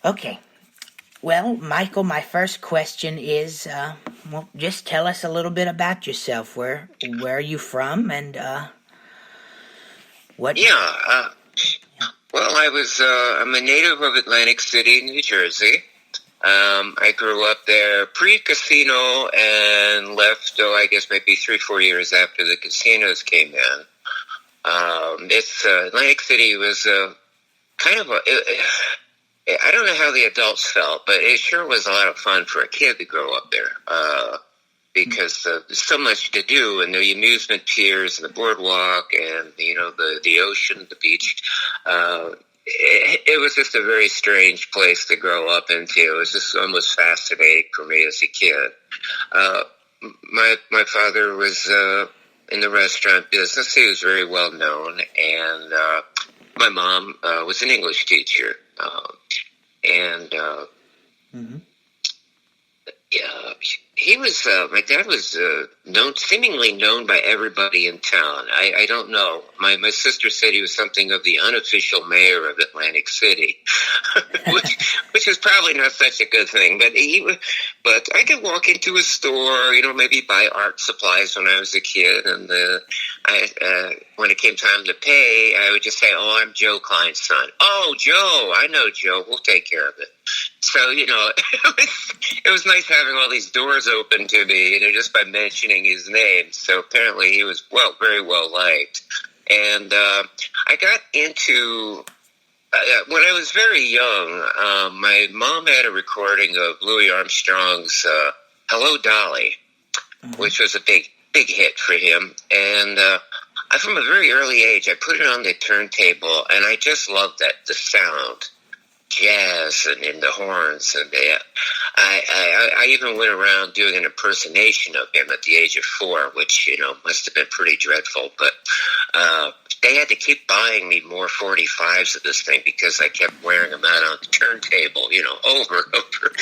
Okay. Well, Michael, my first question is, well, just tell us a little bit about yourself. Where are you from, and what? Yeah, well, I'm a native of Atlantic City, New Jersey. I grew up there pre-casino and left, I guess maybe 3-4 years after the casinos came in. Atlantic City was kind of I don't know how the adults felt, but it sure was a lot of fun for a kid to grow up there. Because there's so much to do, and the amusement piers and the boardwalk and, the ocean, the beach. It was just a very strange place to grow up into. It was just almost fascinating for me as a kid. My father was in the restaurant business. He was very well known, and my mom was an English teacher. And Mm-hmm. yeah, my dad was seemingly known by everybody in town. I don't know. My sister said he was something of the unofficial mayor of Atlantic City, which is probably not such a good thing. But I could walk into a store, maybe buy art supplies when I was a kid, and when it came time to pay, I would just say, "Oh, I'm Joe Klein's son." "Oh, Joe, I know Joe. We'll take care of it." So, it was nice having all these doors open to me, just by mentioning his name. So apparently he was very well liked. And I got into, when I was very young, my mom had a recording of Louis Armstrong's Hello, Dolly, Mm-hmm. which was a big hit for him. And from a very early age, I put it on the turntable, and I just loved the sound. Jazz and the horns, and I even went around doing an impersonation of him at the age of 4, which must have been pretty dreadful. But they had to keep buying me more 45s of this thing because I kept wearing them out on the turntable, over and over.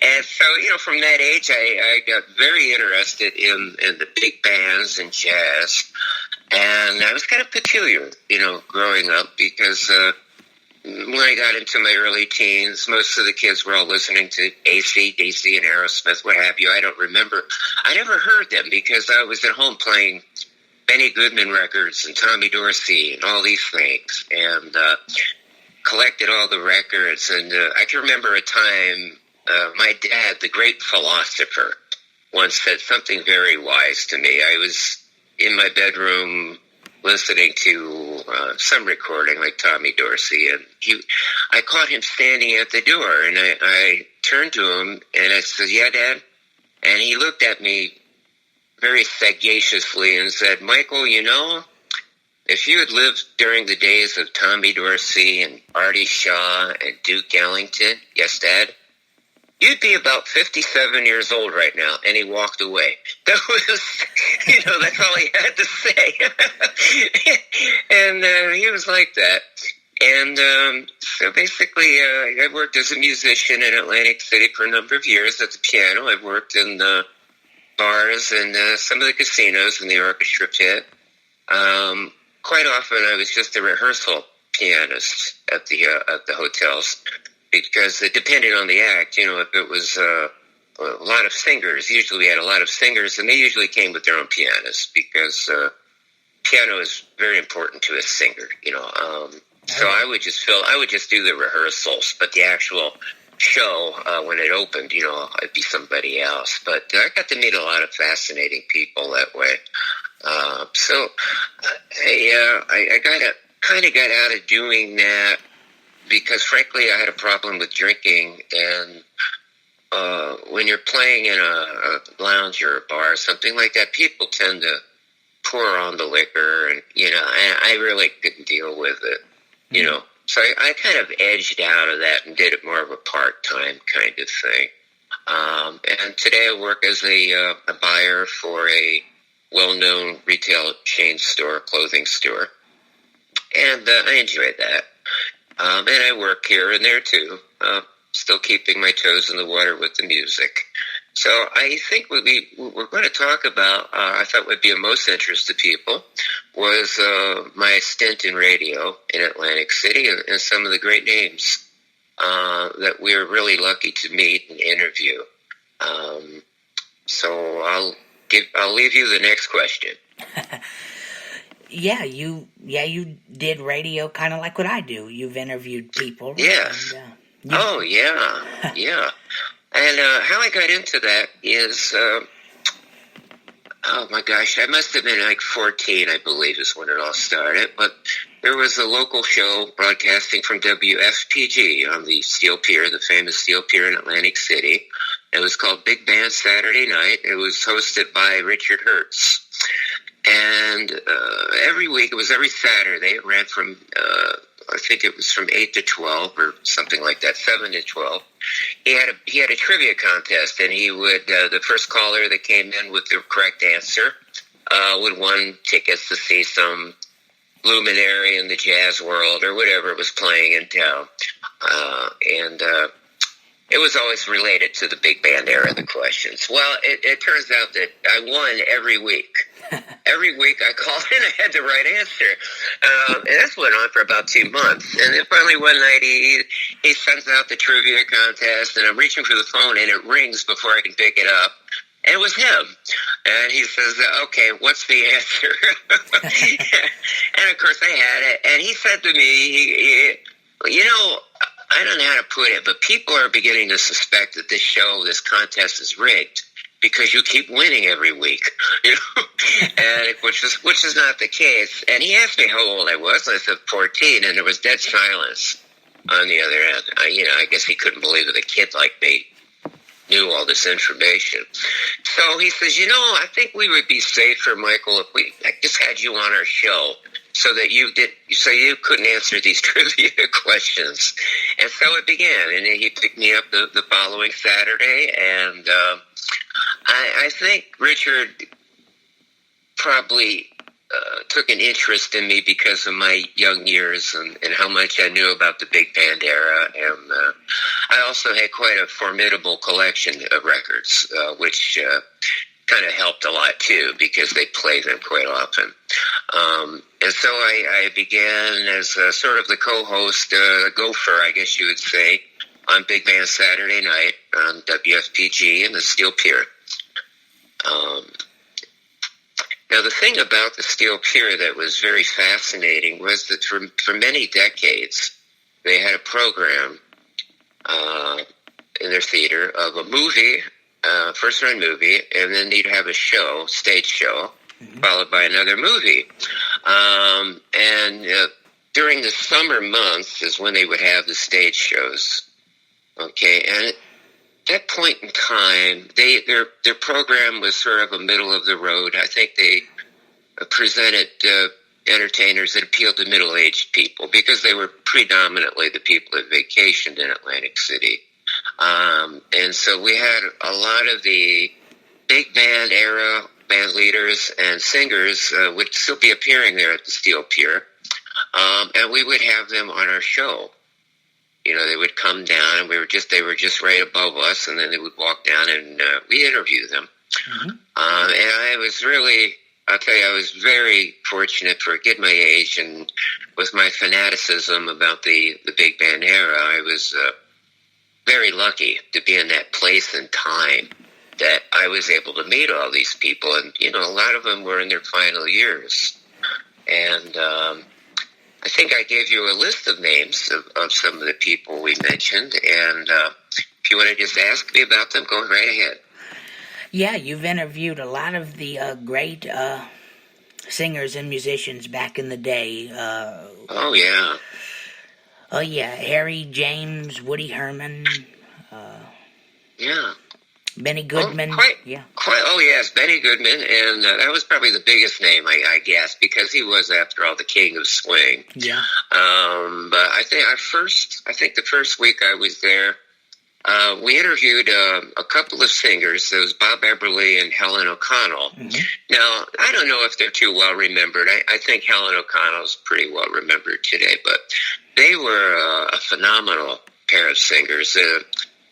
And so from that age, I got very interested in the big bands and jazz, and I was kind of peculiar, growing up because. When I got into my early teens, most of the kids were all listening to AC/DC and Aerosmith, what have you. I don't remember. I never heard them because I was at home playing Benny Goodman records and Tommy Dorsey and all these things, and collected all the records. And I can remember a time my dad, the great philosopher, once said something very wise to me. I was in my bedroom listening to some recording like Tommy Dorsey, and I caught him standing at the door, and I turned to him and I said, "Yeah, Dad?" And he looked at me very sagaciously and said, "Michael, if you had lived during the days of Tommy Dorsey and Artie Shaw and Duke Ellington," "Yes, Dad?" "You'd be about 57 years old right now." And he walked away. That was, that's all he had to say. And he was like that. And so basically, I worked as a musician in Atlantic City for a number of years at the piano. I've worked in bars and some of the casinos in the orchestra pit. Quite often, I was just a rehearsal pianist at the hotels. Because it depended on the act, if it was a lot of singers, usually we had a lot of singers, and they usually came with their own pianists because piano is very important to a singer, So I would just do the rehearsals, but the actual show, when it opened, I'd be somebody else. But I got to meet a lot of fascinating people that way. So I kind of got out of doing that. Because, frankly, I had a problem with drinking, and when you're playing in a lounge or a bar or something like that, people tend to pour on the liquor, and, I really couldn't deal with it, So I kind of edged out of that and did it more of a part-time kind of thing. And today I work as a buyer for a well-known retail chain store, clothing store, and I enjoy that. And I work here and there, too, still keeping my toes in the water with the music. So I think what we're going to talk about, I thought would be of most interest to people, was my stint in radio in Atlantic City and some of the great names that we were really lucky to meet and interview. So I'll leave you the next question. Yeah, you did radio kind of like what I do. You've interviewed people. Yes. And, Oh, yeah. Yeah. And how I got into that is, oh my gosh, I must have been like 14, I believe, is when it all started. But there was a local show broadcasting from WFPG on the Steel Pier, the famous Steel Pier in Atlantic City. It was called Big Band Saturday Night. It was hosted by Richard Hertz. And every week, it was every Saturday, it ran from, I think it was from 8 to 12 or something like that, 7 to 12. He had a trivia contest, and he would, the first caller that came in with the correct answer would win tickets to see some luminary in the jazz world or whatever was playing in town. And it was always related to the big band era, the questions. Well, it turns out that I won every week. Every week I called in, I had the right answer. And this went on for about 2 months. And then finally one night he sends out the trivia contest, and I'm reaching for the phone, and it rings before I can pick it up. And it was him. And he says, okay, what's the answer? And of course I had it. And he said to me, you know, I don't know how to put it, but people are beginning to suspect that this contest is rigged because you keep winning every week, you know, and which is not the case. And he asked me how old I was. I said 14, and there was dead silence on the other end. I guess he couldn't believe that a kid like me knew all this information. So he says, I think we would be safer, Michael, if we just had you on our show so that you couldn't answer these trivia questions. And so it began, and he picked me up the following Saturday, and I think Richard probably took an interest in me because of my young years and how much I knew about the big band era. And I also had quite a formidable collection of records, which kind of helped a lot too because they played them quite often. And so I began as sort of the co-host, gopher, I guess you would say, on Big Band Saturday Night on WFPG and the Steel Pier. Now, the thing about the Steel Pier that was very fascinating was that for many decades, they had a program in their theater of a movie, first-run movie, and then they'd have a show, stage show, followed by another movie. And during the summer months is when they would have the stage shows. Okay, and at that point in time, their program was sort of a middle of the road. I think they presented entertainers that appealed to middle-aged people because they were predominantly the people that vacationed in Atlantic City. And so we had a lot of the big band era band leaders and singers would still be appearing there at the Steel Pier. And we would have them on our show. They would come down, and they were just right above us, and then they would walk down, and we'd interview them. Mm-hmm. And I'll tell you, I was very fortunate for a kid my age, and with my fanaticism about the big band era, I was very lucky to be in that place and time that I was able to meet all these people, and a lot of them were in their final years, and I think I gave you a list of names of some of the people we mentioned, and if you want to just ask me about them, go right ahead. Yeah, you've interviewed a lot of the great singers and musicians back in the day. Oh, yeah. Oh, yeah, Harry James, Woody Herman. Yeah. Benny Goodman. Oh, yes, Benny Goodman, and that was probably the biggest name, I guess, because he was, after all, the king of swing. Yeah. But I think the first week I was there, we interviewed a couple of singers. It was Bob Eberly and Helen O'Connell. Mm-hmm. Now, I don't know if they're too well remembered. I think Helen O'Connell's pretty well remembered today, but they were a phenomenal pair of singers.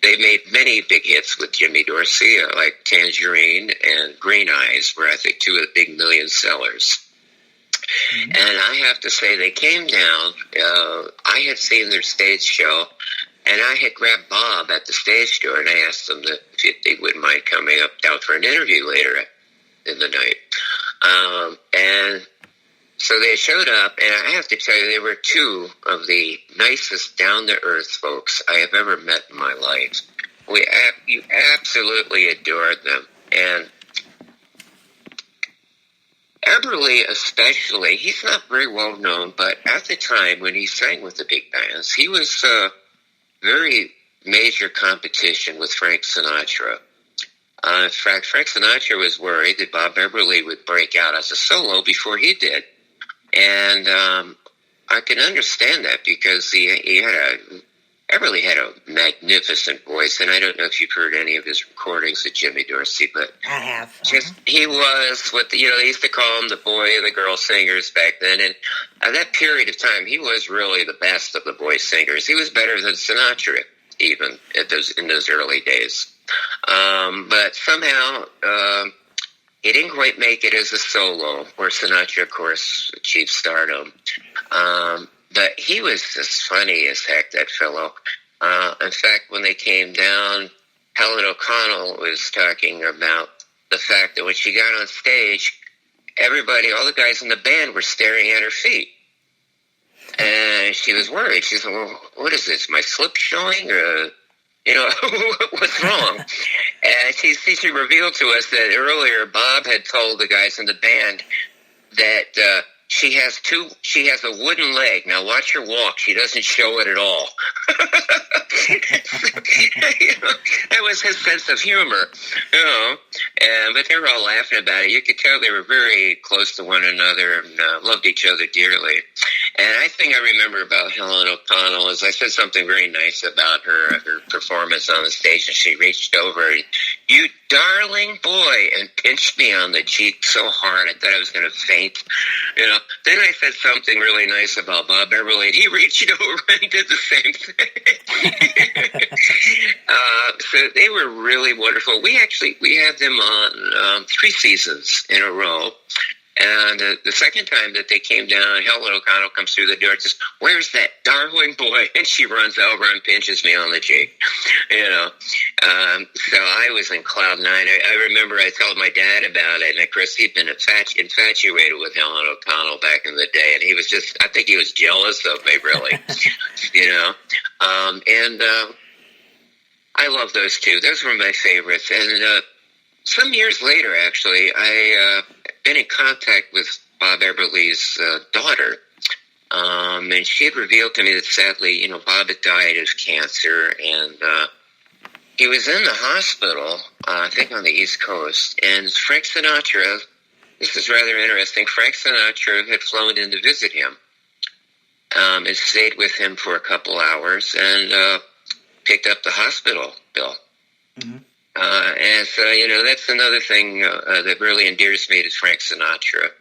They made many big hits with Jimmy Dorsey, like Tangerine and Green Eyes, were, I think, two of the big million sellers. Mm-hmm. And I have to say, they came down. I had seen their stage show, And I had grabbed Bob at the stage door, and I asked them if they wouldn't mind coming up down for an interview later in the night. And so they showed up, and I have to tell you, they were two of the nicest, down-to-earth folks I have ever met in my life. You absolutely adored them. And Eberly especially, he's not very well known, but at the time when he sang with the big bands, he was very major competition with Frank Sinatra. In fact, Frank Sinatra was worried that Bob Eberly would break out as a solo before he did. And I can understand that because Eberly had a magnificent voice, and I don't know if you've heard any of his recordings of Jimmy Dorsey, but I have. He was what they used to call him the boy of the girl singers back then, and at that period of time, he was really the best of the boy singers. He was better than Sinatra, even in those early days. But somehow he didn't quite make it as a solo, where Sinatra, of course, achieved stardom. But he was just funny as heck, that fellow. In fact, when they came down, Helen O'Connell was talking about the fact that when she got on stage, all the guys in the band were staring at her feet. And she was worried. She said, well, what is this, my slip showing? Or, what's wrong? And she revealed to us that earlier Bob had told the guys in the band that she has a wooden leg. Now watch her walk. She doesn't show it at all. That was his sense of humor. But they were all laughing about it. You could tell they were very close to one another and loved each other dearly. And I think I remember about Helen O'Connell is I said something very nice about her performance on the stage, and she reached over, you darling boy, and pinched me on the cheek so hard I thought I was going to faint. Then I said something really nice about Bob Eberly, and he reached over and did the same thing. So they were really wonderful. We had them on 3 seasons in a row. And the second time that they came down, Helen O'Connell comes through the door and says, where's that darling boy? And she runs over and pinches me on the cheek. So I was in cloud nine. I remember I told my dad about it. And, of course, he'd been infatuated with Helen O'Connell back in the day. And he was I think he was jealous of me, really. I love those two. Those were my favorites. And some years later, actually, I been in contact with Bob Eberly's daughter, and she had revealed to me that sadly, Bob had died of cancer, and he was in the hospital, I think on the East Coast, and Frank Sinatra, this is rather interesting, Frank Sinatra had flown in to visit him, and stayed with him for a couple hours, and picked up the hospital bill. Mm-hmm. And so, that's another thing that really endears me to Frank Sinatra,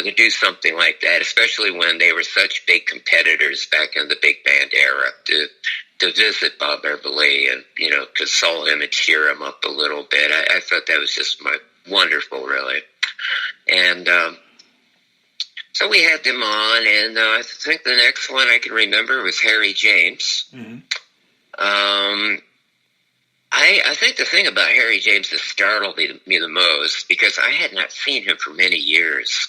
to do something like that, especially when they were such big competitors back in the big band era, to visit Bob Eberly and, console him and cheer him up a little bit. I thought that was just wonderful, really. And so we had them on, and I think the next one I can remember was Harry James. Mm-hmm. I think the thing about Harry James that startled me the most, because I had not seen him for many years,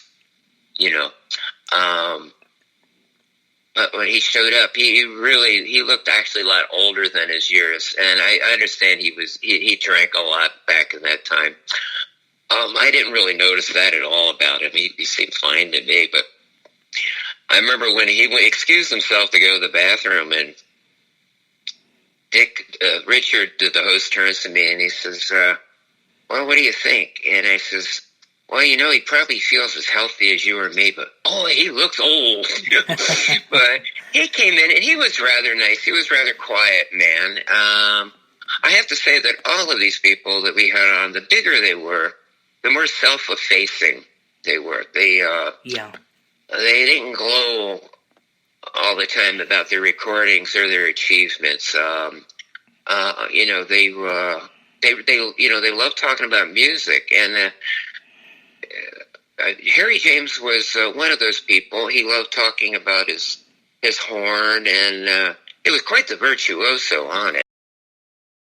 but when he showed up, he looked actually a lot older than his years, and I understand he drank a lot back in that time. I didn't really notice that at all about him. He seemed fine to me, but I remember when he excused himself to go to the bathroom, and Richard, the host, turns to me and he says, well, what do you think? And I says, well, he probably feels as healthy as you or me, but, he looks old. But he came in and he was rather nice. He was rather quiet, man. I have to say that all of these people that we had on, the bigger they were, the more self-effacing they were. They didn't glow all the time about their recordings or their achievements. They loved talking about music, and Harry James was one of those people. He loved talking about his horn, and It was quite the virtuoso on it.